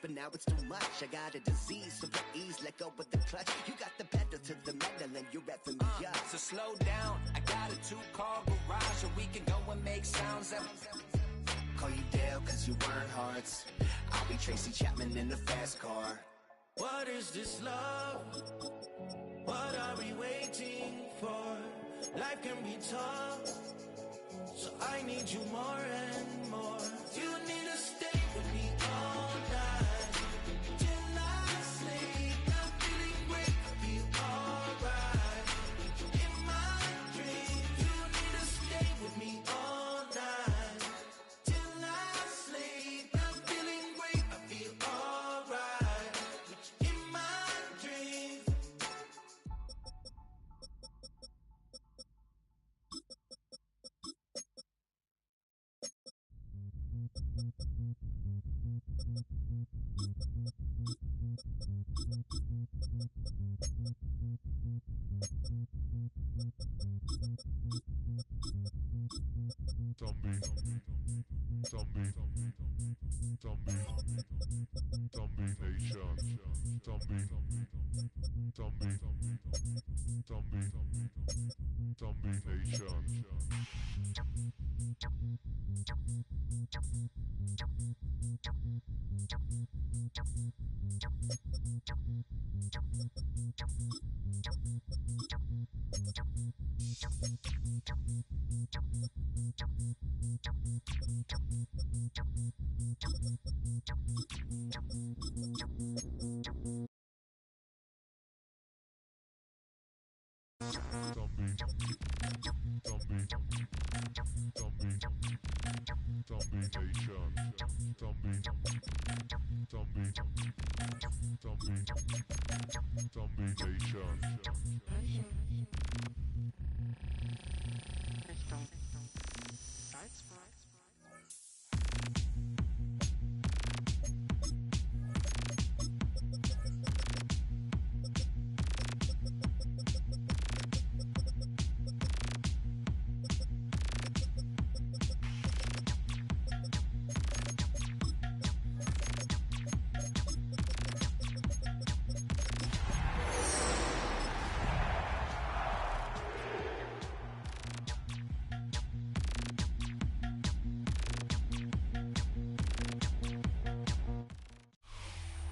but now it's too much. I got a disease, so with ease, let go with the clutch. You got the pedal to the metal and you're revving me up. So slow down, I got a 2-car garage, or we can go and make sounds that... Call you Dale cause you weren't hearts. I'll be Tracy Chapman in the fast car. What is this love? What are we waiting for? Life can be tough, so I need you more and more. You need to stay with me all night till I sleep. I'm feeling great, I feel alright. In my dreams, you need to stay with me all night till I sleep. I'm feeling great, I feel alright. In my dreams.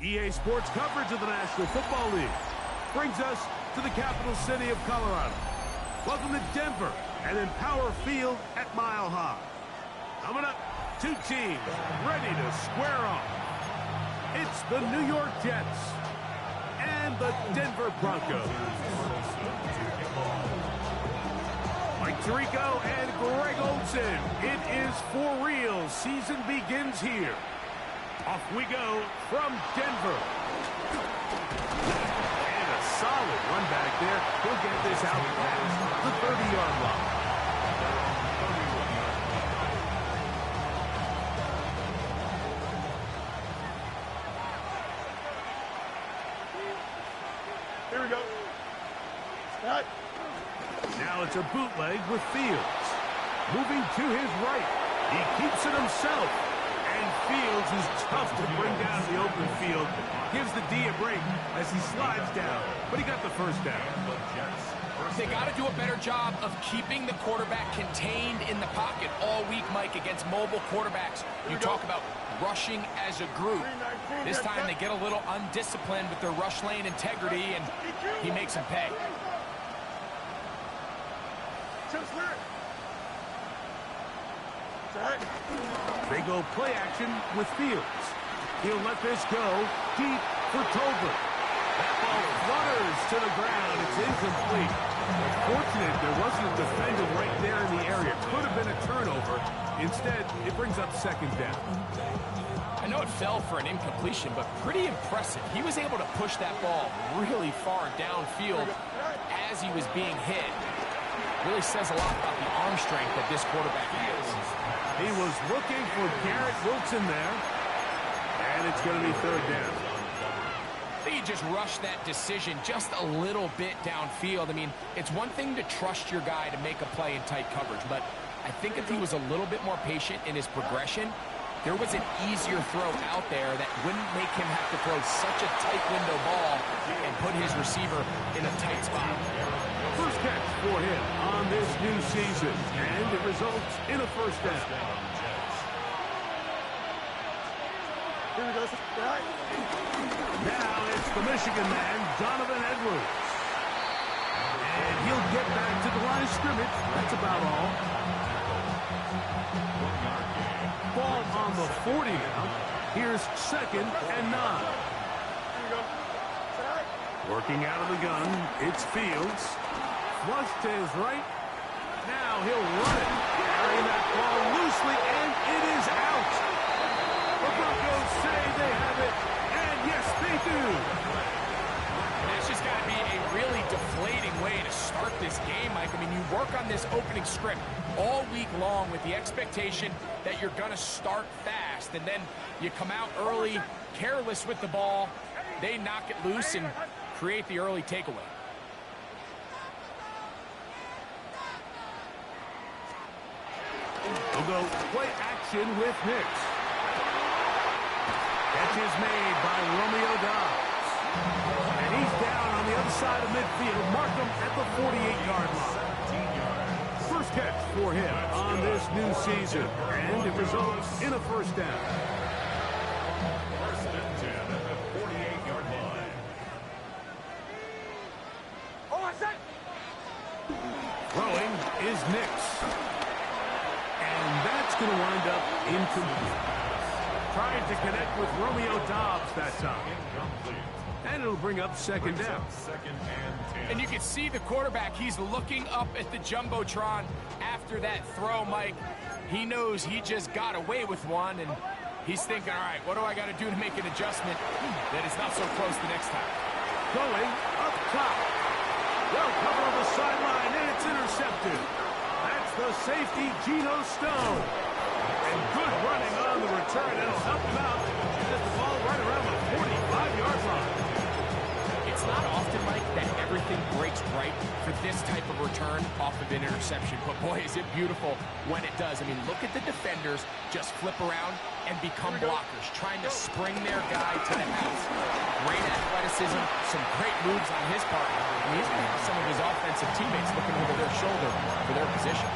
EA Sports coverage of the National Football League brings us to the capital city of Colorado. Welcome to Denver and Empower Field at Mile High. Coming up, two teams ready to square off. It's the New York Jets and the Denver Broncos. Mike Tirico and Greg Olsen. It is for real. Season begins here. Off we go from Denver. And a solid run back there. He'll get this out past the 30-yard line. Here we go. Start. Now it's a bootleg with Fields. Moving to his right. He keeps it himself. And Fields is tough to bring down the open field. Gives the D a break as he slides down. But he got the first down. They got to do a better job of keeping the quarterback contained in the pocket all week, Mike, against mobile quarterbacks. You talk about rushing as a group. This time they get a little undisciplined with their rush lane integrity, and he makes them pay. They go play action with Fields. He'll let this go deep for Tolbert. That ball flutters to the ground. It's incomplete. Fortunate there wasn't a defender right there in the area. Could have been a turnover. Instead, it brings up second down. I know it fell for an incompletion, but pretty impressive. He was able to push that ball really far downfield as he was being hit. Really says a lot about the arm strength that this quarterback has. He was looking for Garrett Wilson there, and it's going to be third down. I think he just rushed that decision just a little bit downfield. I mean, it's one thing to trust your guy to make a play in tight coverage, but I think if he was a little bit more patient in his progression, there was an easier throw out there that wouldn't make him have to throw such a tight window ball and put his receiver in a tight spot. First catch for him on this new season, and it results in a first down. Here we go. Now it's the Michigan man, Donovan Edwards. And he'll get back to the line of scrimmage. That's about all. Ball on the 40 now. Here's 2nd and 9. Here we go. Working out of the gun, it's Fields. Flush to his right. Now he'll run it. Carrying that ball loosely, and it is out. The Broncos say they have it, and yes, they do. That's just got to be a really deflating way to start this game, Mike. I mean, you work on this opening script all week long with the expectation that you're going to start fast, and then you come out early, careless with the ball. They knock it loose and create the early takeaway. We'll go play action with Hicks. Catch is made by Romeo Doubs. And he's down on the other side of midfield. Mark him at the 48-yard line. First catch for him on this new season. And it results in a first down. First and 10 at the 48-yard line. Throwing is Nix. And that's going to wind up incomplete. Trying to connect with Romeo Doubs that time. And it'll bring up 2nd down. Second and 10. And you can see the quarterback, he's looking up at the Jumbotron after that throw, Mike. He knows he just got away with one, and he's thinking, all right, what do I got to do to make an adjustment that it's not so close the next time? Going up top. Well covered on the sideline, and it's intercepted. That's the safety, Geno Stone. And good running on the return. That'll help him out. He gets the ball right around the 45-yard line. It's not often, Mike, that everything breaks right for this type of return off of an interception. But, boy, is it beautiful when it does. I mean, look at the defenders just flip around and become blockers, trying to spring their guy to the house. Great athleticism, some great moves on his part. And he's going to have some of his offensive teammates looking over their shoulder for their position.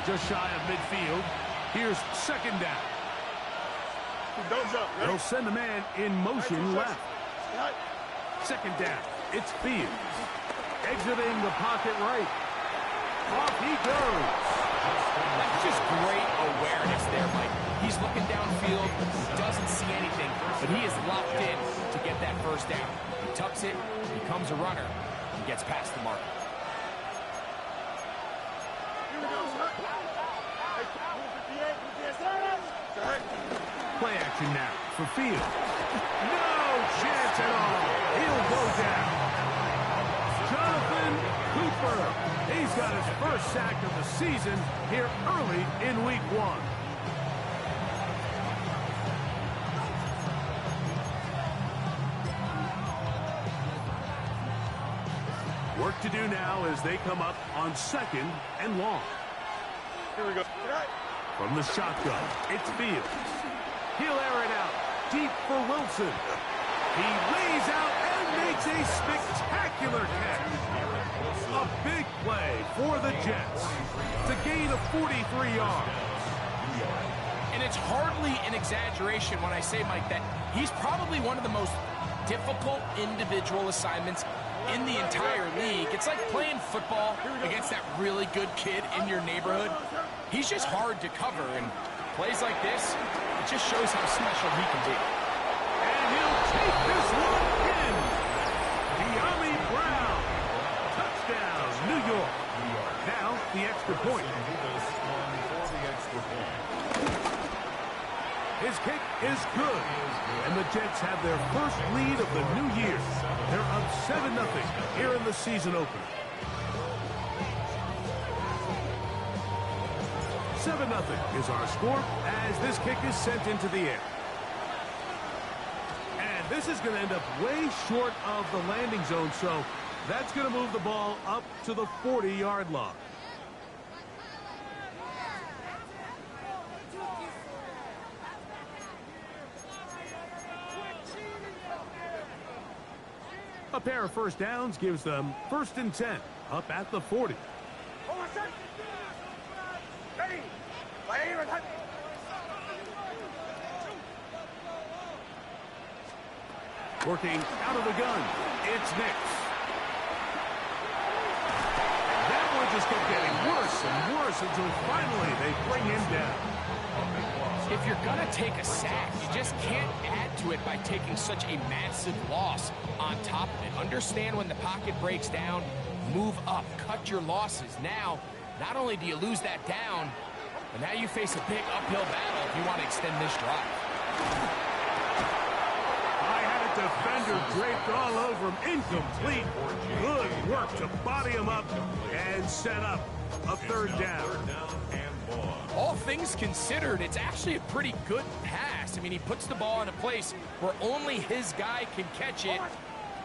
Just shy of midfield. Here's 2nd down. Don't jump. They'll send the man in motion left. 2nd down. It's Fields. Exiting the pocket right. Off he goes. That's just great awareness there, Mike. He's looking downfield, doesn't see anything, but he is locked in to get that first down. He tucks it, becomes a runner, and gets past the mark. Play action now for Fields. No chance at all. He'll go down. Jonathan Cooper. He's got his first sack of the season here early in week 1. Work to do now as they come up on 2nd and long. Here we go. From the shotgun, it's Fields. He'll air it out deep for Wilson. He lays out and makes a spectacular catch. A big play for the Jets. It's a gain of 43 yards. And it's hardly an exaggeration when I say, Mike, that he's probably one of the most difficult individual assignments in the entire league. It's like playing football against that really good kid in your neighborhood. He's just hard to cover, and plays like this, it just shows how special he can be. And he'll take this one in. De'Ami Brown. Touchdown, New York. Now, the extra point. His kick is good. And the Jets have their first lead of the new year. They're up 7-0 here in the season opener. 7-0 is our score as this kick is sent into the air. And this is going to end up way short of the landing zone, so That's going to move the ball up to the 40-yard line. A pair of first downs gives them 1st and 10, up at the 40. Working out of the gun, it's Nix. And that one just kept getting worse and worse until finally they bring him down. If you're going to take a sack, you just can't add to it by taking such a massive loss on top of it. Understand when the pocket breaks down, move up, cut your losses. Now, not only do you lose that down, but now you face a big uphill battle if you want to extend this drive. Defender draped all over him, incomplete. Good work to body him up and set up a 3rd down. All things considered, it's actually a pretty good pass. I mean, he puts the ball in a place where only his guy can catch it,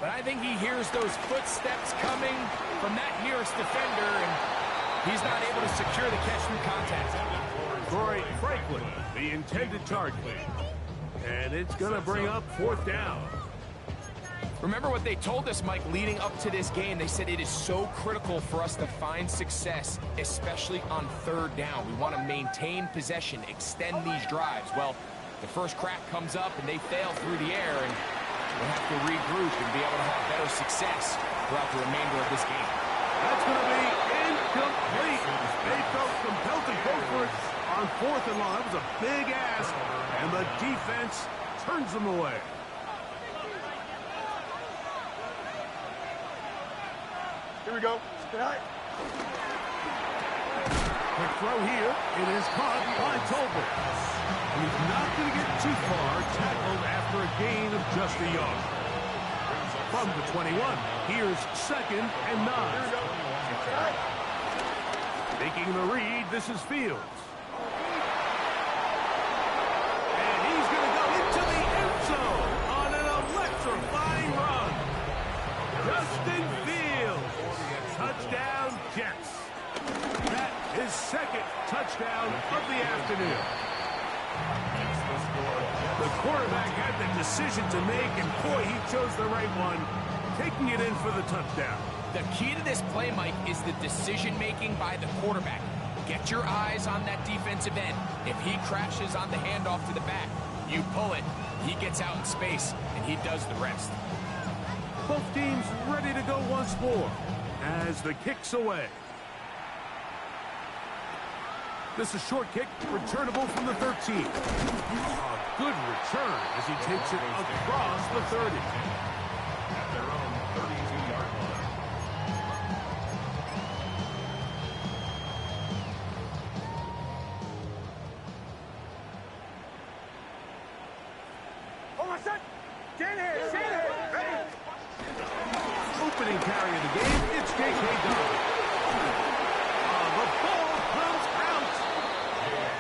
but I think he hears those footsteps coming from that nearest defender, and he's not able to secure the catch through contact. Troy Franklin, the intended target. And it's going to bring up 4th down. Remember what they told us, Mike, leading up to this game. They said it is so critical for us to find success, especially on 3rd down. We want to maintain possession, extend these drives. Well, the first crack comes up and they fail through the air, and we'll have to regroup and be able to have better success throughout the remainder of this game. That's going to be incomplete. They felt compelled to go for it on 4th and long. That was a big ask, and the defense turns them away. Here we go. Quick throw here. It is caught by Tolbert. He's not going to get too far, tackled after a gain of just a yard. From the 21, here's 2nd and 9. Making the read, this is Fields. And he's going to go into the end zone on an electrifying run. Justin Fields. Touchdown, Jets. That is 2nd touchdown of the afternoon. The quarterback had the decision to make, and boy, he chose the right one, taking it in for the touchdown. The key to this play, Mike, is the decision-making by the quarterback. Get your eyes on that defensive end. If he crashes on the handoff to the back, you pull it, he gets out in space, and he does the rest. Both teams ready to go once more as the kick's away. This is short kick, returnable from the 13. A good return as he takes it across the 30. At their own 32-yard line. Opening carry of the game, it's J.K. Dobbins. The ball comes out,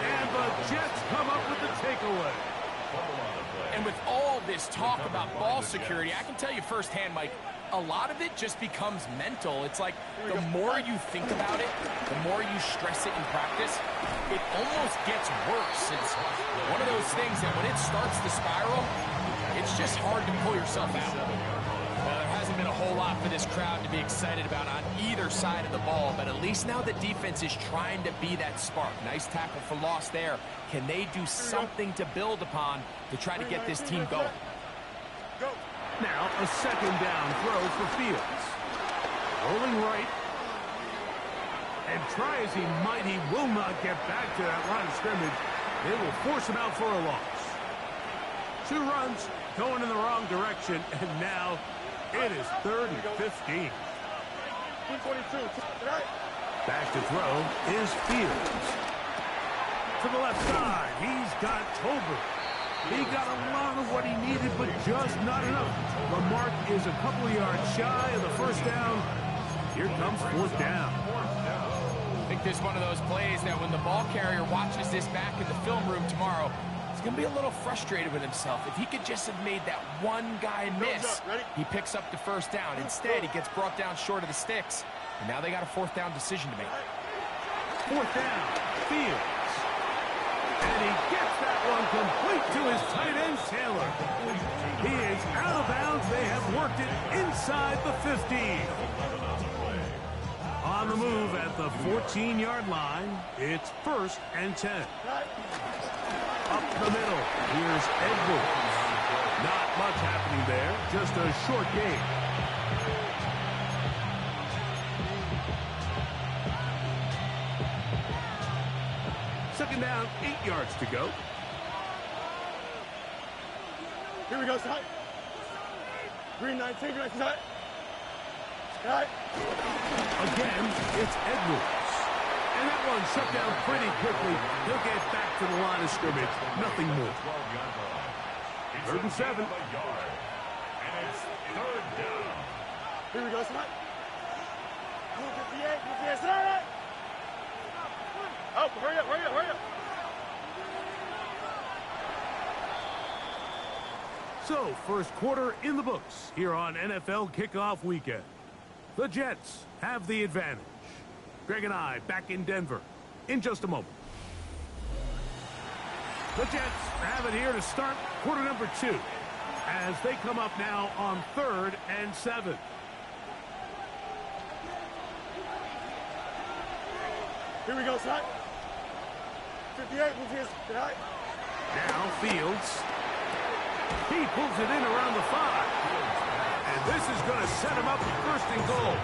and the Jets come up with the takeaway. And with all this talk about ball security, I can tell you firsthand, Mike, a lot of it just becomes mental. It's like the more you think about it, the more you stress it in practice, it almost gets worse. It's one of those things that when it starts to spiral, it's just hard to pull yourself out. Well, there hasn't been a whole lot for this crowd to be excited about on either side of the ball, but at least now the defense is trying to be that spark. Nice tackle for loss there. Can they do something to build upon to try to get this team going? Now a 2nd down throw for Fields. Rolling right. And try as he might, he will not get back to that line of scrimmage. They will force him out for a loss. 2 runs going in the wrong direction, and now it is 3rd and 15. Back to throw is Fields. To the left side, he's got Tolbert. He got a lot of what he needed, but just not enough. The mark is a couple of yards shy of the 1st down. Here comes 4th down. I think this is one of those plays that when the ball carrier watches this back in the film room tomorrow, it's can be a little frustrated with himself. If he could just have made that one guy miss, he picks up the first down. Instead, he gets brought down short of the sticks, and now they got a fourth down decision to make. Fourth down, Fields. And he gets that one complete to his tight end, Taylor. He is out of bounds. They have worked it inside the 15. On the move at the 14-yard line, it's 1st and 10. Up the middle, here's Edwards. Not much happening there, just a short gain. Second down, 8 yards to go. Here we go, side. Green 19, green 19, side. Side. Again, it's Edwards. And that one shut down pretty quickly. He'll get back to the line of scrimmage. Nothing more. 3rd and 7. And it's 3rd down. Here we go, side. 58, 58, side. Oh, hurry up, hurry up, hurry up. So, first quarter in the books here on NFL Kickoff Weekend. The Jets have the advantage. Greg and I back in Denver in just a moment. The Jets have it here to start quarter number 2 as they come up now on 3rd and 7. Here we go, side. 58, Now Fields. He pulls it in around the 5. And this is going to set him up for 1st and goal.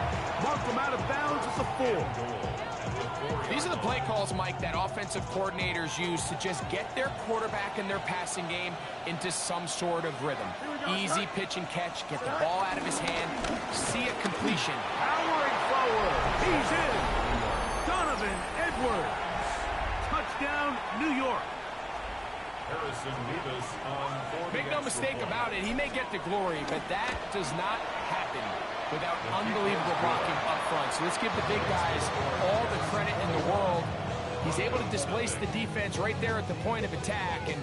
Mark him out of bounds at the 4. These are the play calls, Mike, that offensive coordinators use to just get their quarterback and their passing game into some sort of rhythm. Easy pitch and catch, get the ball out of his hand, see a completion. Powering forward. He's in. Donovan Edwards. Touchdown, New York. Harrison Rivas on 4. Make no mistake about it, he may get the glory, but that does not happen without unbelievable blocking up front. So let's give the big guys all the credit in the world. He's able to displace the defense right there at the point of attack, and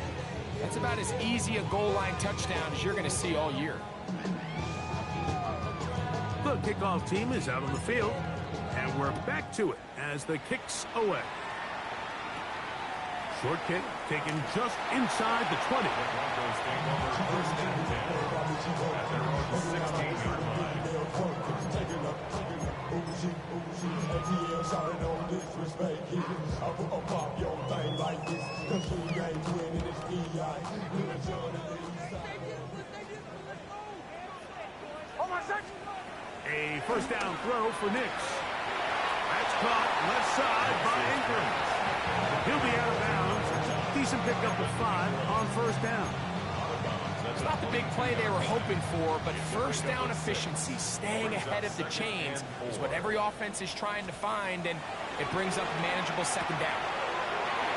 that's about as easy a goal line touchdown as you're going to see all year. The kickoff team is out on the field, and we're back to it as the kick's away. Short kick taken just inside the 20. Broncos take over 1st and 10 at their own 16-yard line. A 1st down throw for Nix. That's caught left side by Ingram. He'll be out of bounds. Decent pickup of 5 on 1st down. It's not the big play they were hoping for, but 1st down efficiency, staying ahead of the chains, is what every offense is trying to find, and it brings up a manageable 2nd down.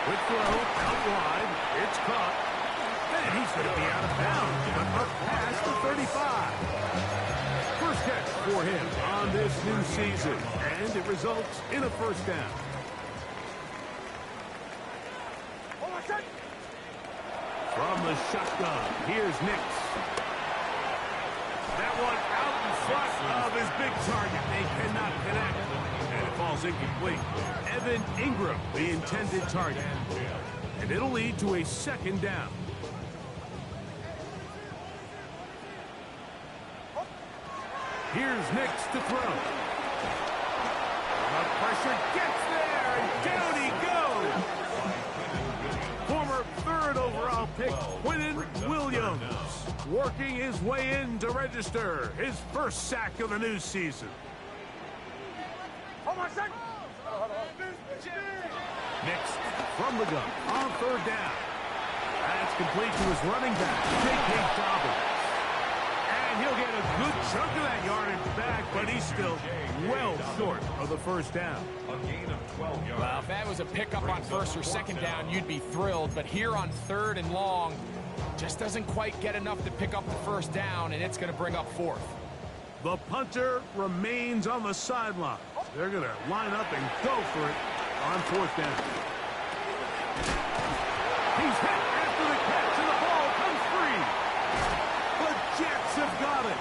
Quick throw, out wide. It's caught. And he's going to be out of bounds, but up past the 35. First catch for him on this new season, and it results in a 1st down. From the shotgun, here's Nix. That one out in front of his big target. They cannot connect, and it falls incomplete. Evan Ingram, the intended target. And it'll lead to a 2nd down. Here's Nix to throw. The pressure gets there, and down he goes. Former 3rd overall pick, Quinnen Williams, working his way in to register his 1st sack of the new season. Nix from the gun on 3rd down. That's complete to his running back, J.K. Dobbins. And he'll get a good chunk of that yardage back, but he's still well short of the 1st down. A gain of 12 yards. Well, if that was a pickup on 1st or 2nd down, you'd be thrilled. But here on 3rd and long, just doesn't quite get enough to pick up the 1st down, and it's going to bring up 4th. The punter remains on the sideline. They're going to line up and go for it on 4th down. He's hit after the catch. coming.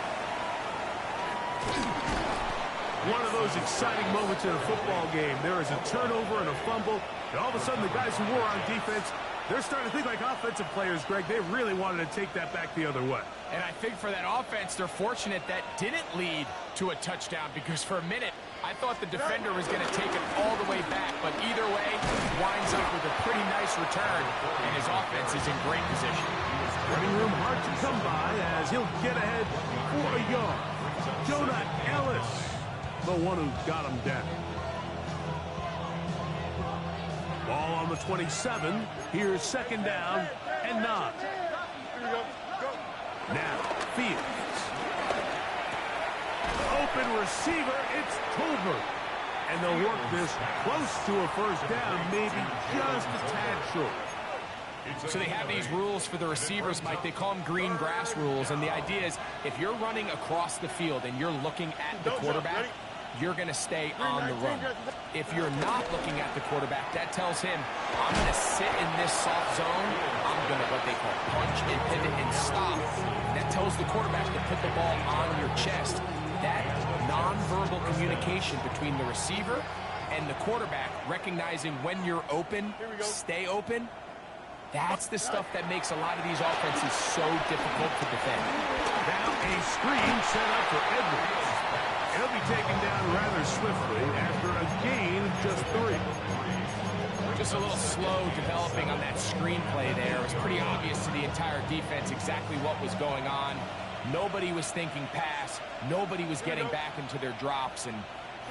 One of those exciting moments in a football game. There is a turnover and a fumble, and all of a sudden the guys who were on defense, they're starting to think like offensive players, Greg. They really wanted to take that back the other way. And I think for that offense, they're fortunate that didn't lead to a touchdown, because for a minute, I thought the defender was going to take it all the way back. But either way, he winds up with a pretty nice return, and his offense is in great position. Running room hard to come by as he'll get ahead for a yard. Jonah Ellis, the one who got him down. Ball on the 27. Here's second down and 9. Now, Fields. Open receiver, it's Tolbert. And they'll work this close to a first down, maybe just a tad short. So they have these rules for the receivers, Mike. They call them green grass rules. And the idea is if you're running across the field and you're looking at the quarterback, you're going to stay on the run. If you're not looking at the quarterback, that tells him, I'm going to sit in this soft zone. I'm going to, what they call, punch and pivot and stop. That tells the quarterback to put the ball on your chest. That nonverbal communication between the receiver and the quarterback, recognizing when you're open, stay open, that's the stuff that makes a lot of these offenses so difficult to defend. Now a screen set up for Edwards. He'll be taken down rather swiftly after a gain of just 3. Just a little slow developing on that screenplay there. It was pretty obvious to the entire defense exactly what was going on. Nobody was thinking pass. Nobody was getting back into their drops, and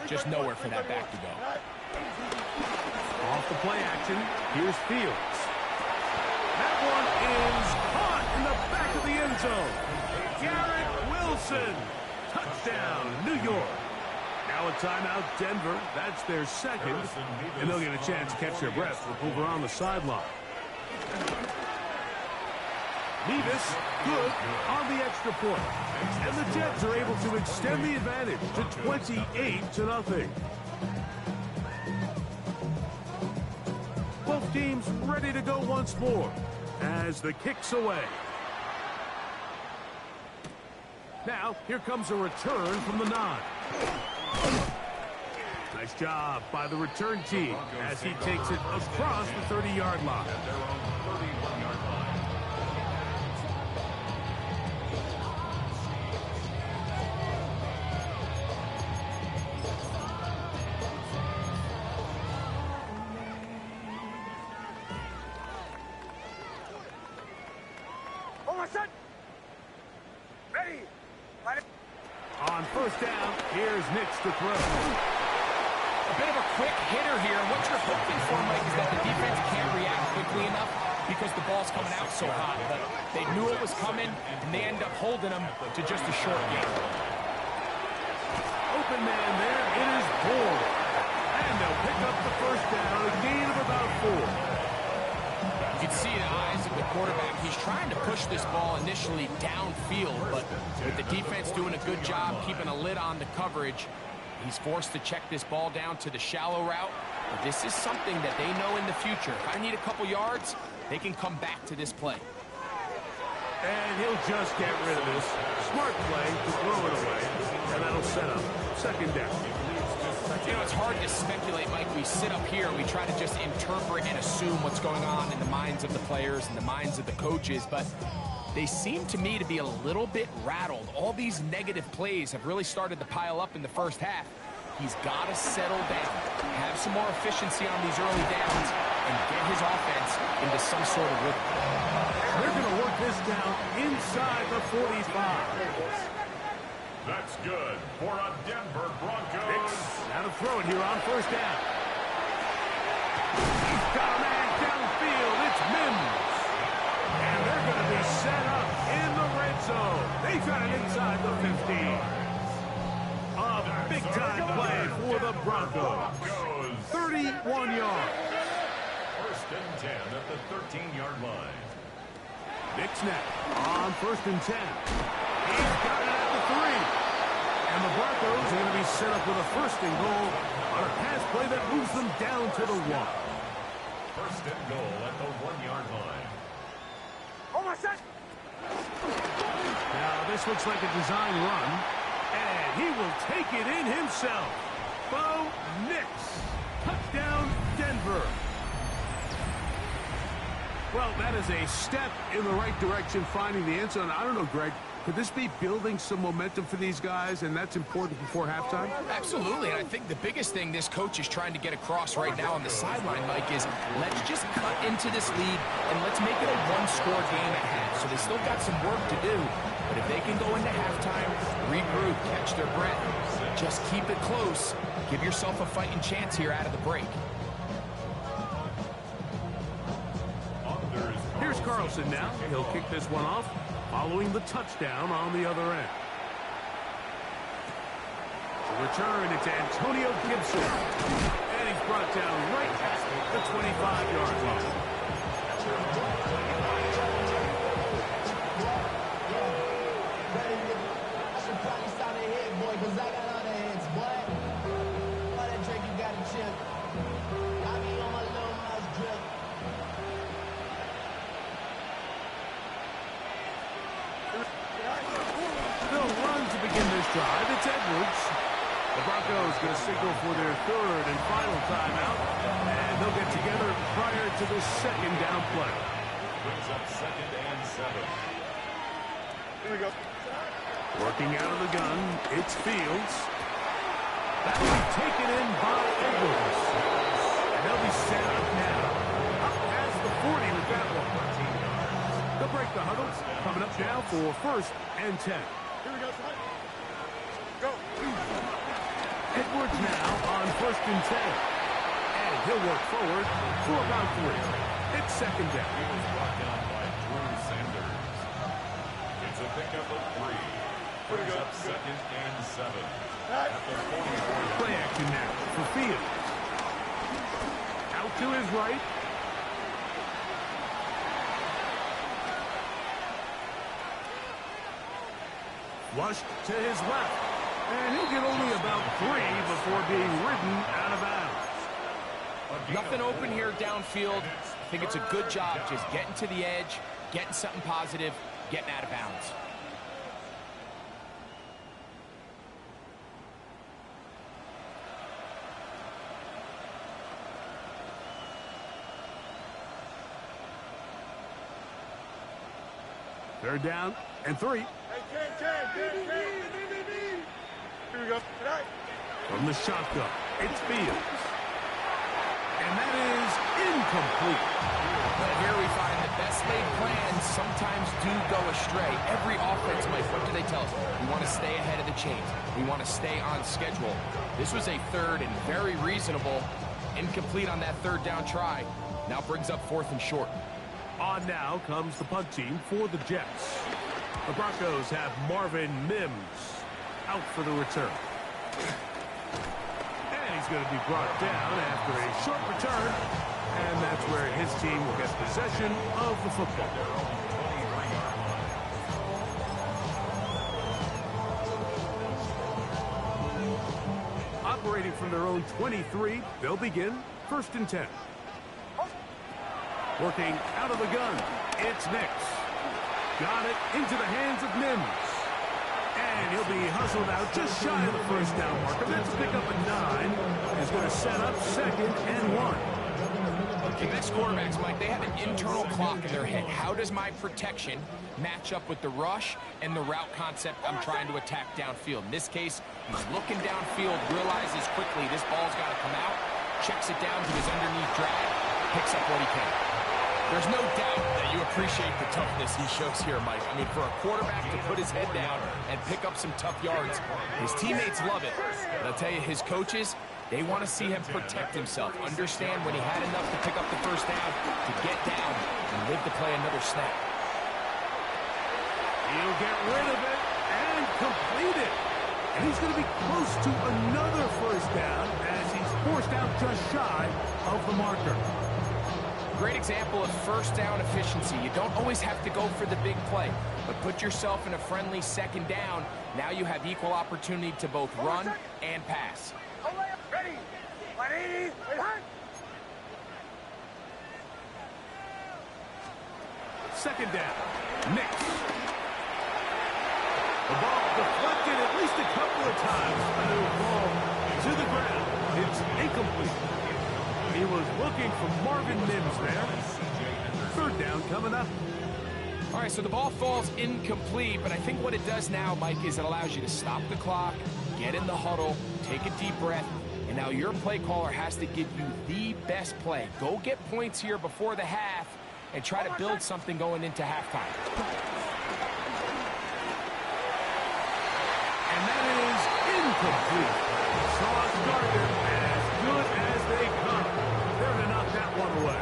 just nowhere for that back to go. Off the play action, here's Fields. That one is caught in the back of the end zone. Garrett Wilson. Touchdown, New York. Now a timeout, Denver. That's their second. And they'll get a chance to catch their breath over on the sideline. Nevis, good on the extra point. And the Jets are able to extend the advantage to 28-0. Both teams ready to go once more as the kick's away. Now, here comes a return from the 9. Nice job by the return team as he takes it across the 30-yard line. On first down, here's Nix to throw. A bit of a quick hitter here. What you're hoping for, Mike, is that the defense can't react quickly enough because the ball's coming out so hot. But they knew it was coming, and they end up holding them to just a short game. Open man there. It is Ford. And they'll pick up the first down, a gain of about 4. You can see the eyes of the quarterback. He's trying to push this ball initially downfield, but with the defense doing a good job keeping a lid on the coverage, he's forced to check this ball down to the shallow route. But this is something that they know in the future. If I need a couple yards, they can come back to this play. And he'll just get rid of this. Smart play to throw it away, and that'll set up second down. You know, it's hard to speculate, Mike. We sit up here and we try to just interpret and assume what's going on in the minds of the players and the minds of the coaches, but they seem to me to be a little bit rattled. All these negative plays have really started to pile up in the first half. He's got to settle down, have some more efficiency on these early downs, and get his offense into some sort of rhythm. They're going to work this down inside the 45. That's good for a Denver Broncos. Nix, now to throw it here on first down. He's got a man downfield. It's Mims. And they're going to be set up in the red zone. They got it inside the 15. A big-time play for the Broncos. 31 yards. First and 10 at the 13-yard line. Nix now on first and 10. He's got it at the 3. And the Broncos are going to be set up with a first and goal on a pass play that moves them down to the 1. First and goal at the 1-yard line. Now, this looks like a design run, and he will take it in himself. Bo Nix. Touchdown, Denver. Well, that is a step in the right direction, finding the end zone. I don't know, Greg. Could this be building some momentum for these guys, and that's important before halftime? Absolutely, and I think the biggest thing this coach is trying to get across right now on the sideline, Mike, is let's just cut into this lead, and let's make it a one-score game at half. So they still got some work to do, but if they can go into halftime, regroup, catch their breath, just keep it close, give yourself a fighting chance here out of the break. Here's Carlson now. He'll kick this one off, following the touchdown on the other end. The return, it's Antonio Gibson. And he's brought down right at the 25-yard line. I should probably start a hit, boy, because I got other hits, boy. All that drink you got to chip. I be on my little mouse drip. They'll run to begin this drive. It's Edwards. The Broncos going to signal for their third and final timeout, and they'll get together prior to the second down play. Brings up 2nd and 7. Here we go. Working out of the gun, it's Fields. That'll be taken in by Edwards. And they'll be set up now. Up past the 40 with that one. They'll break the huddles. Coming up now for 1st and 10. Here we go, son. Go. Edwards now on 1st and 10. And he'll work forward for about 3. It's 2nd down. He was brought down by Drew Sanders. It's a pickup of 3. Brings up 2nd and 7. At the 44. Play action now for Fields. Out to his right. Flushed to his left. And he'll get only about 3 before being ridden out of bounds. Nothing open here downfield. I think it's a good job just getting to the edge, getting something positive, getting out of bounds. Third down and 3. Hey, 10. Here we go. Tonight. From the shotgun, it's Fields. And that is incomplete. But here we find that best laid plans sometimes do go astray. Every offense, Mike, what do they tell us? We want to stay ahead of the chains. We want to stay on schedule. This was a third and very reasonable. Incomplete on that third down try. Now brings up 4th and short. On now comes the punt team for the Jets. The Broncos have Marvin Mims out for the return. And he's going to be brought down after a short return. And that's where his team will get possession of the football. Operating from their own 23, they'll begin 1st and 10. Working out of the gun, it's Nix. Got it into the hands of Mims. And he'll be hustled out just shy of the 1st down marker. That's a pickup of 9. He's going to set up 2nd and 1. The best quarterbacks, Mike, they have an internal clock in their head. How does my protection match up with the rush and the route concept I'm trying to attack downfield? In this case, he's looking downfield, realizes quickly this ball's got to come out, checks it down to his underneath drag, picks up what he can. There's no doubt that you appreciate the toughness he shows here, Mike. I mean, for a quarterback to put his head down and pick up some tough yards, his teammates love it. But I'll tell you, his coaches, they want to see him protect himself, understand when he had enough to pick up the 1st down, to get down and live to play another snap. He'll get rid of it and complete it. And he's going to be close to another 1st down as he's forced out just shy of the marker. Great example of 1st down efficiency. You don't always have to go for the big play, but put yourself in a friendly 2nd down. Now you have equal opportunity to both run and pass. Ready. 180. Second down. Nix. The ball deflected at least a couple of times, and it will fall to the ground. It's incomplete. He was looking for Marvin Mims there. Third down coming up. All right, so the ball falls incomplete, but I think what it does now, Mike, is it allows you to stop the clock, get in the huddle, take a deep breath, and now your play caller has to give you the best play. Go get points here before the half and try to build something going into halftime. And that is incomplete. Sauce Gardner, as good as they come. They're to knock that one away.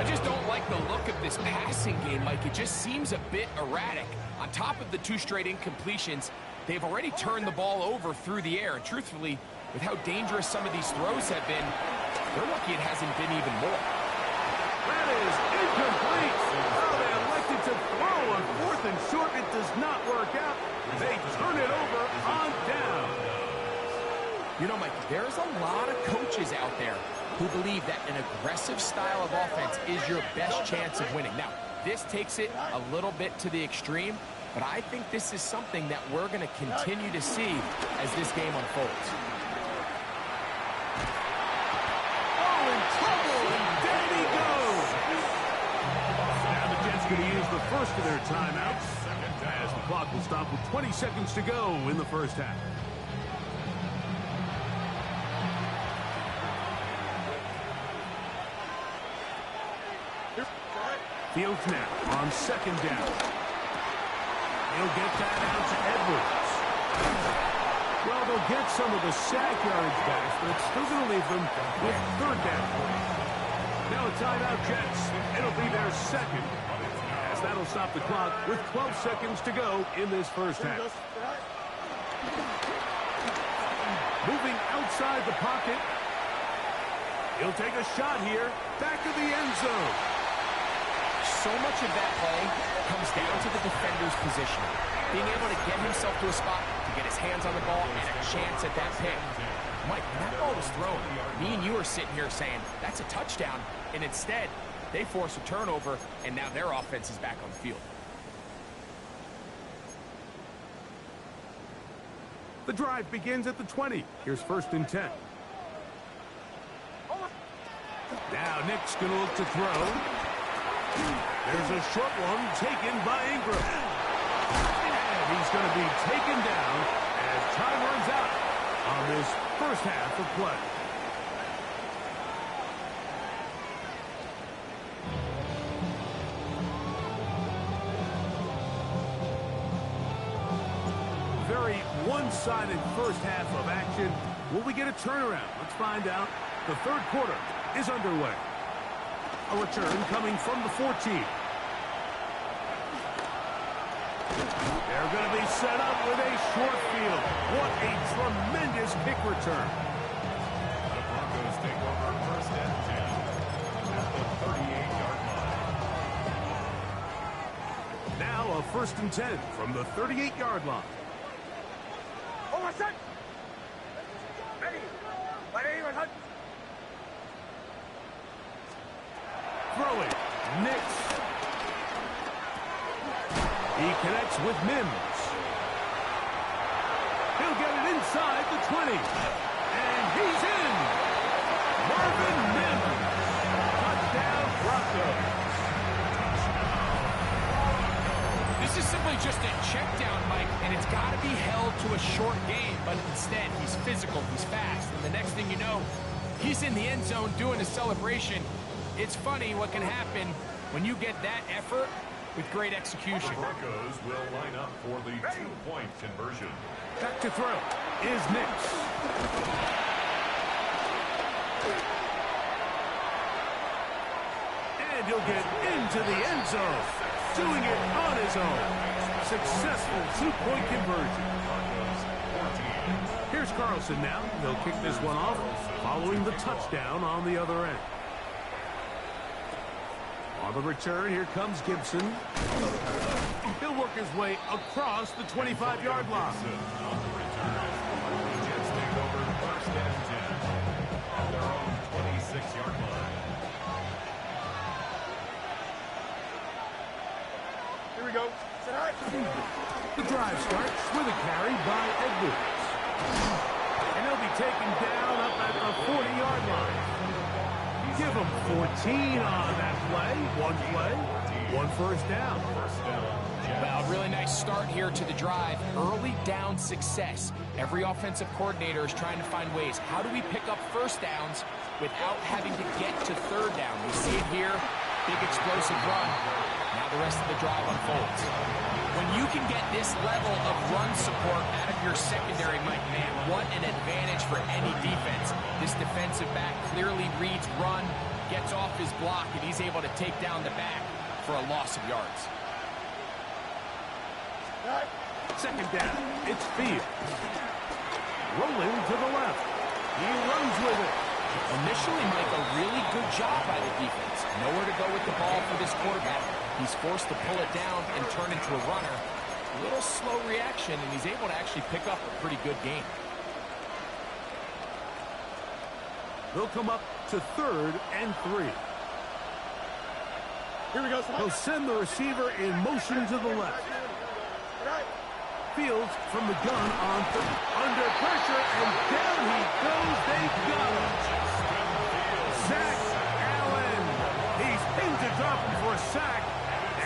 I just don't like the look of this passing game, Mike. It just seems a bit erratic. On top of the 2 straight incompletions, they've already turned the ball over through the air. And truthfully, with how dangerous some of these throws have been, they're lucky it hasn't been even more. That is incomplete. Oh, they elected to throw on 4th and short. It does not work out. They turn it over on down. You know, Mike, there's a lot of coaches out there who believe that an aggressive style of offense is your best chance of winning. Now, this takes it a little bit to the extreme, but I think this is something that we're going to continue to see as this game unfolds. Oh, in trouble, and down he goes. Now the Jets going to use the first of their timeouts, as the clock will stop with 20 seconds to go in the first half. Fields now on 2nd down. He'll get that out to Edwards. Well, they'll get some of the sack yards back, but it's still going to leave them with 3rd down. Now a timeout, Jets. It'll be their 2nd, as that'll stop the clock with 12 seconds to go in this first half. Moving outside the pocket. He'll take a shot here. Back of the end zone. So much of that play comes down to the defender's position. Being able to get himself to a spot, to get his hands on the ball, and a chance at that pick. Mike, when that ball was thrown, me and you are sitting here saying, that's a touchdown. And instead, they force a turnover, and now their offense is back on the field. The drive begins at the 20. Here's 1st and 10. Now Nick's going to look to throw. There's a short one taken by Ingram. And he's going to be taken down as time runs out on this first half of play. Very one-sided first half of action. Will we get a turnaround? Let's find out. The 3rd quarter is underway. A return coming from the 14. They're going to be set up with a short field. What a tremendous kick return. The Broncos take over 1st and 10 at the 38-yard line. Now a 1st and 10 from the 38-yard line. Throwing. Nix. He connects with Mims. He'll get it inside the 20. And he's in. Marvin Mims. Touchdown, Broncos. This is simply just a check down, Mike, and it's got to be held to a short game, but instead he's physical, he's fast, and the next thing you know, he's in the end zone doing a celebration. It's funny what can happen when you get that effort with great execution. The Broncos will line up for the 2-point conversion. Back to throw is Nix. And he'll get into the end zone, doing it on his own. Successful 2-point conversion. Here's Carlson now. He'll kick this one off, following the touchdown on the other end. On the return, here comes Gibson. He'll work his way across the 25-yard line. On the return, the Jets take over 1st and 10 at their own 26-yard line. Here we go. Set high. The drive starts with a carry by Edwards. And he'll be taken down up at the 40-yard line. Give him 14 on that play. One first down. Well, really nice start here to the drive. Early down success. Every offensive coordinator is trying to find ways. How do we pick up first downs without having to get to third down? We see it here. Big explosive run. Now the rest of the drive unfolds. When you can get this level of run support out of your secondary, Mike, man, what an advantage for any defense. This defensive back clearly reads run, gets off his block, and he's able to take down the back for a loss of yards. Second down, it's Fields. Rolling to the left. He runs with it. Initially, Mike, a really good job by the defense. Nowhere to go with the ball for this quarterback. He's forced to pull it down and turn into a runner. A little slow reaction, and he's able to actually pick up a pretty good game. They'll come up to 3rd and 3. Here we go. He'll send the receiver in motion to the left. Fields from the gun on third. Under pressure, and down he goes. They got him. Zach Allen. He's pinned to drop him for a sack,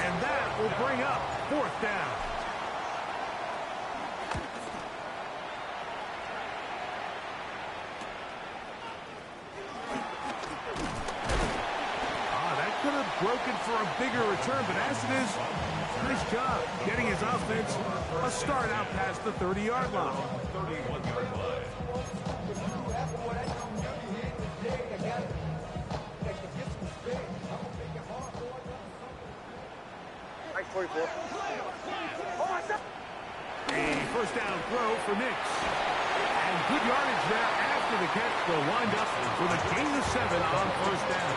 and that will bring up 4th down. That could have broken for a bigger return, but as it is, nice job getting his offense a start out past the 30-yard line. 31-yard line. Nice 44. A first down throw for Nix. And good yardage there after the catch. They'll wind up with a gain of 7 on first down.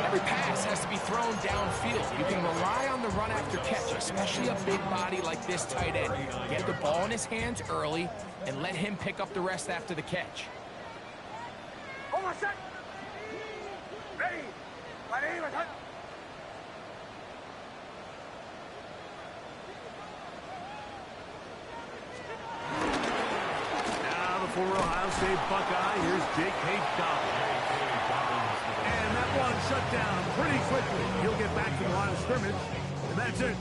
Every pass has to be thrown downfield. You can rely on the run after catch, especially a big body like this tight end. Get the ball in his hands early and let him pick up the rest after the catch. Hold on a sec. Ready. My name is... Now the former Ohio State Buckeye, here's Jake Hayes-Dobbins. And that one shut down pretty quickly. He'll get back to the line of scrimmage, and that's it.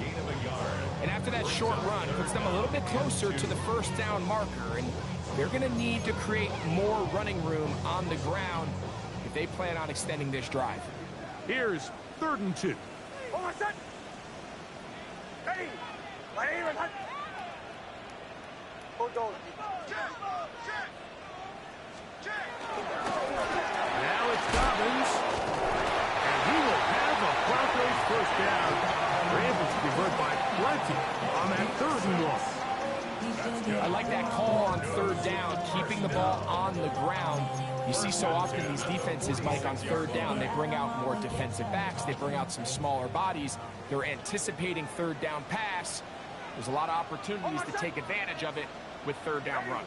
And after that short run, puts them a little bit closer to the first down marker, and they're going to need to create more running room on the ground if they plan on extending this drive. Here's 3rd and 2. Hold on a sec. Ready. My name is... Hold on. Now it's Dobbins, and he will have a Broncos first down. They're able to convert by plenty on that 3rd and 1. I like that call on 3rd down, keeping the ball on the ground. You see so often these defenses, Mike, on 3rd down, they bring out more defensive backs, they bring out some smaller bodies. They're anticipating 3rd down pass. There's a lot of opportunities to take advantage of it with 3rd down run.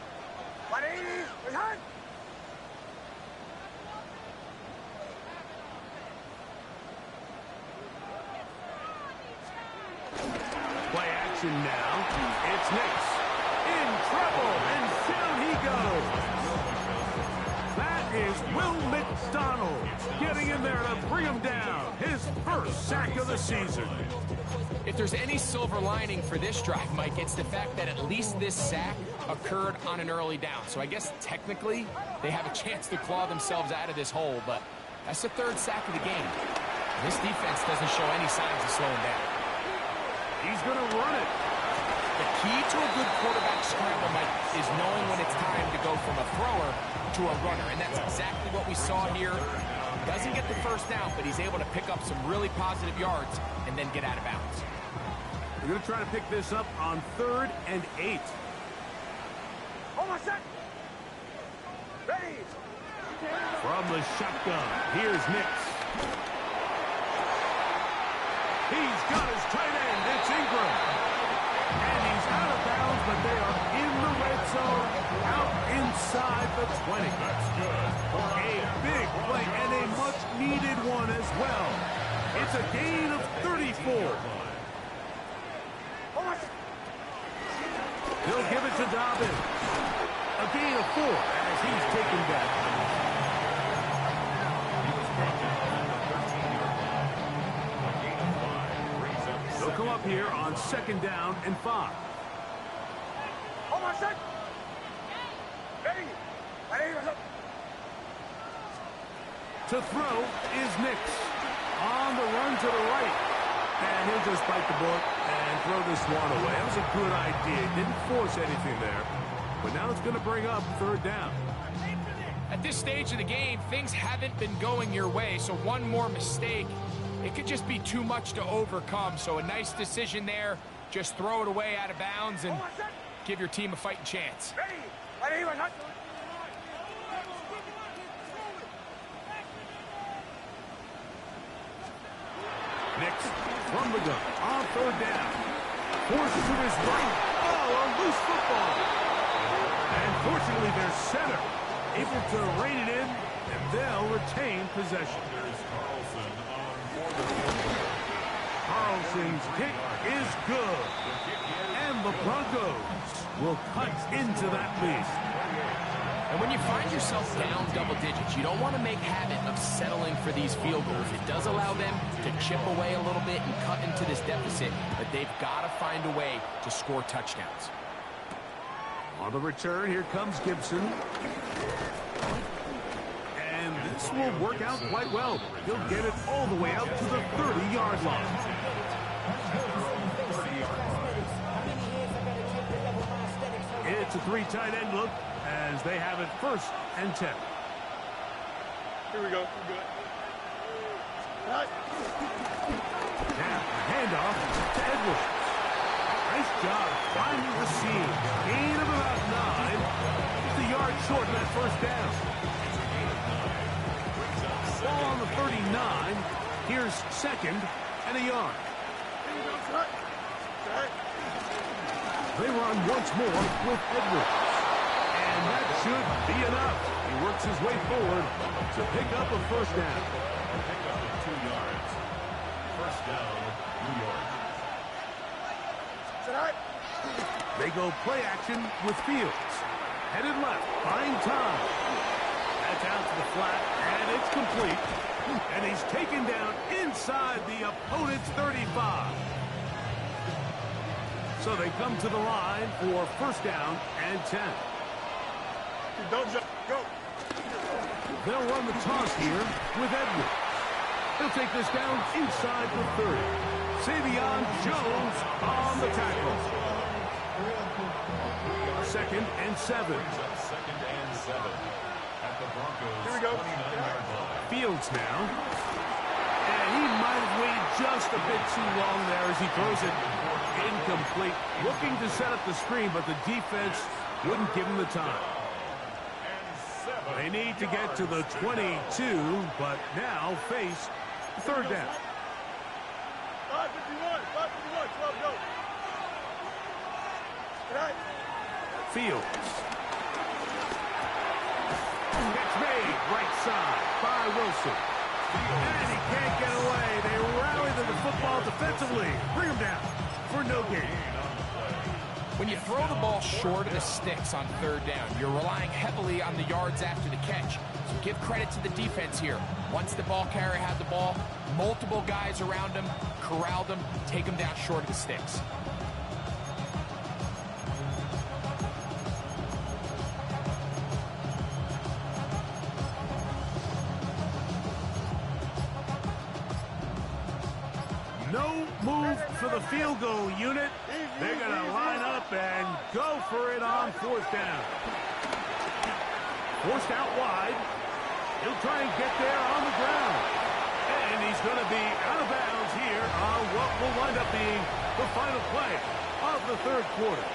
Play action now. It's Nix. In trouble, and down he goes. That is Will McDonald getting in there to bring him down. His first sack of the season. If there's any silver lining for this drive, Mike, it's the fact that at least this sack occurred on an early down. So I guess technically they have a chance to claw themselves out of this hole, but that's the 3rd sack of the game. This defense doesn't show any signs of slowing down. He's going to run it. The key to a good quarterback scramble, Mike, is knowing when it's time to go from a thrower to a runner, and that's exactly what we saw here. Doesn't get the first down, but he's able to pick up some really positive yards and then get out of bounds. We're going to try to pick this up on 3rd and 8. Hold on a sec. Ready. From the shotgun, here's Nix. He's got his tight end. It's Ingram. And he's out of bounds, but they are in the red zone, out inside the 20. That's good. A big play and a much-needed one as well. It's a gain of 34. They'll give it to Dobbins. A gain of 4 as he's taken back. They'll come up here on 2nd down and 5. Hold on a sec. Ready? To throw is Nix. On the run to the right. And he'll just bite the bullet and throw this one away. That was a good idea. Didn't force anything there. But now it's going to bring up 3rd down. At this stage of the game, things haven't been going your way, so one more mistake, it could just be too much to overcome. So a nice decision there. Just throw it away out of bounds and give your team a fighting chance. Nix from the gun on 3rd down. Forced to his right. Oh, a loose football. And fortunately, their center able to rein it in, and they'll retain possession. Carlson's kick is good. And the Broncos will cut into that lead. And when you find yourself down double digits, you don't want to make habit of settling for these field goals. It does allow them to chip away a little bit and cut into this deficit, but they've got to find a way to score touchdowns. On the return, here comes Gibson. And this will work out quite well. He'll get it all the way out to the 30-yard line. It's a 3 tight end look as they have it 1st and 10. Here we go. We're good. Right. Now, handoff to Edwards. Nice job finding the seam. Gain of about 9. Just a yard short of that 1st down. Ball on the 39. Here's 2nd and a yard. They run once more with Edwards. And that should be enough. He works his way forward to pick up a 1st down. Pick up at 2 yards. 1st down, New York. They go play action with Fields. Headed left, buying time. That's out to the flat, and it's complete. And he's taken down inside the opponent's 35. So they come to the line for 1st down and 10. Don't jump. Go. They'll run the toss here with Edwards. He'll take this down inside the 30. Savion Jones on the tackle. 2nd and 7. 2nd and 7 at the Broncos. Here we go. 29-yard line. Fields now. And he might have waited just a bit too long there as he throws it incomplete. Looking to set up the screen, but the defense wouldn't give him the time. They need to get to the 22, but now face 3rd down. 551, 12, go. Right. Fields. Catch made, right side by Wilson. And he can't get away. They rally to the football defensively. Bring him down for no gain. When you throw the ball short of the sticks on 3rd down, you're relying heavily on the yards after the catch. So give credit to the defense here. Once the ball carrier had the ball, multiple guys around him, corralled him, take him down short of the sticks. No move for the field goal unit. They're going to line up and go for it on 4th down. Forced out wide. He'll try and get there on the ground. And he's going to be out of bounds here on what will wind up being the final play of the 3rd quarter.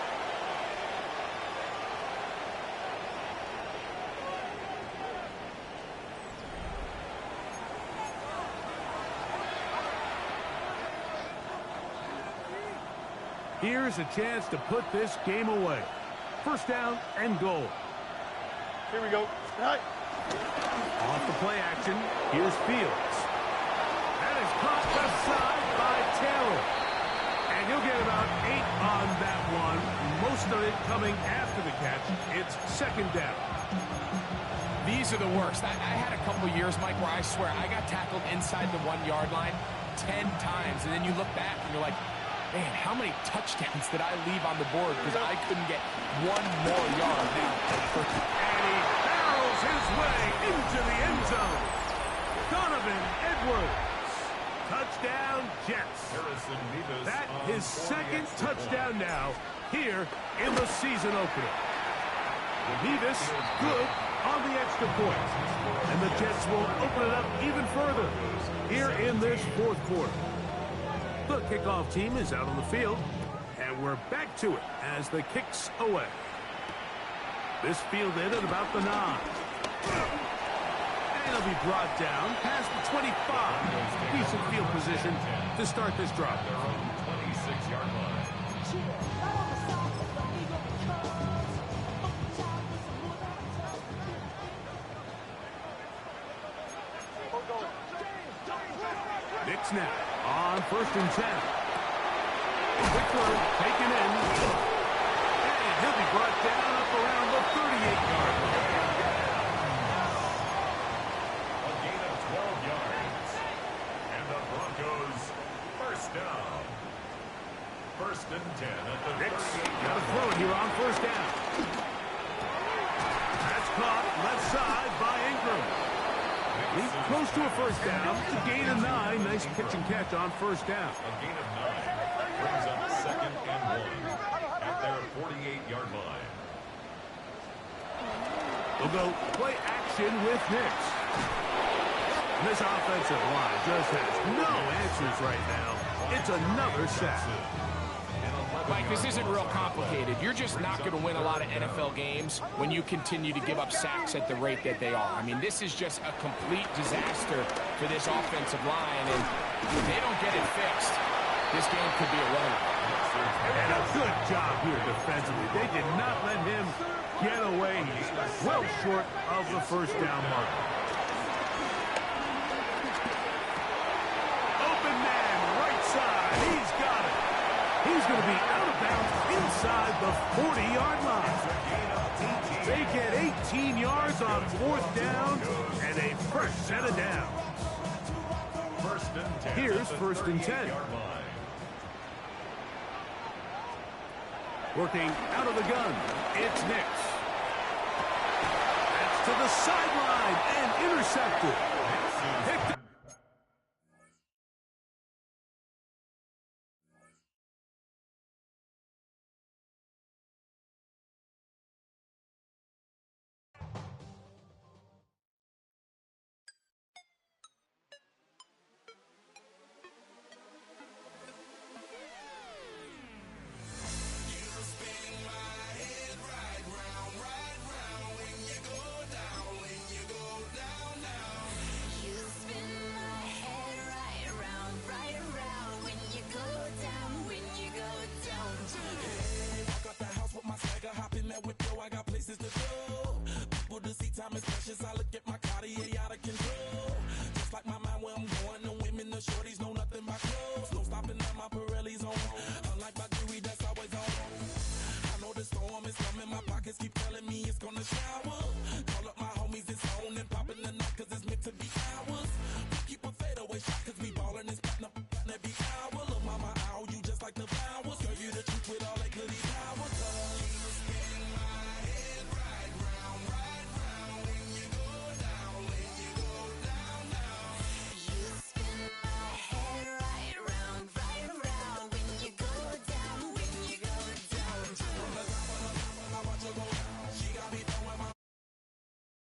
Here's a chance to put this game away. 1st down and goal. Here we go. Right. Off the play action, here's Fields. That is caught left side by Taylor. And he'll get about 8 on that one. Most of it coming after the catch. It's second down. These are the worst. I had a couple years, Mike, where I swear I got tackled inside the 1-yard line 10 times. And then you look back and you're like, man, how many touchdowns did I leave on the board because I couldn't get one more yard now? And he barrels his way into the end zone. Donovan Edwards. Touchdown, Jets. That his second touchdown now here in the season opener. Nevis good on the extra point. And the Jets will open it up even further here in this fourth quarter. The kickoff team is out on the field, and we're back to it as the kicks away. This fielded at about the 9. And it'll be brought down past the 25. Decent field position to start this drive. 26-yard line. Nick snap on 1st and 10. Quick throw taken in. And he'll be brought down up around the 38-yard line. A gain of 12 yards. And the Broncos first down. 1st and 10 at the 38-yard throw it here on 1st down. That's caught left side by Ingram. He's close to a 1st down. It's a gain of 9. Nice pitch and catch on 1st down. A gain of 9 brings up 2nd and 1 at their 48-yard line. We'll go play action with Nix. And this offensive line just has no answers right now. It's another sack. Mike, this isn't real complicated. You're just not going to win a lot of NFL games when you continue to give up sacks at the rate that they are. I mean, this is just a complete disaster for this offensive line, and if they don't get it fixed, this game could be a runner. And a good job here defensively. They did not let him get away. He's well short of the 1st down mark. Open man, right side. He's got it. He's going to be out of bounds inside the 40-yard line. They get 18 yards on 4th down and a first set of downs. Here's 1st and 10. Working out of the gun, it's Nix. That's to the sideline and intercepted. Picked up. Time is precious. I look at my Cartier out of control. Just like my mind where I'm going. The women, the shorties know nothing but clothes. No stopping at my Pirelli's on. Unlike my jewelry that's always on. I know the storm is coming. My pockets keep telling me it's gonna shower. Call up my homies, it's on and popping the night 'cause it's meant to be ours. We keep a fadeaway shot 'cause we ballin' and spittin' up every hour. Look, mama, I owe you just like the flowers. Girl, you the truth with all that goody power. She got me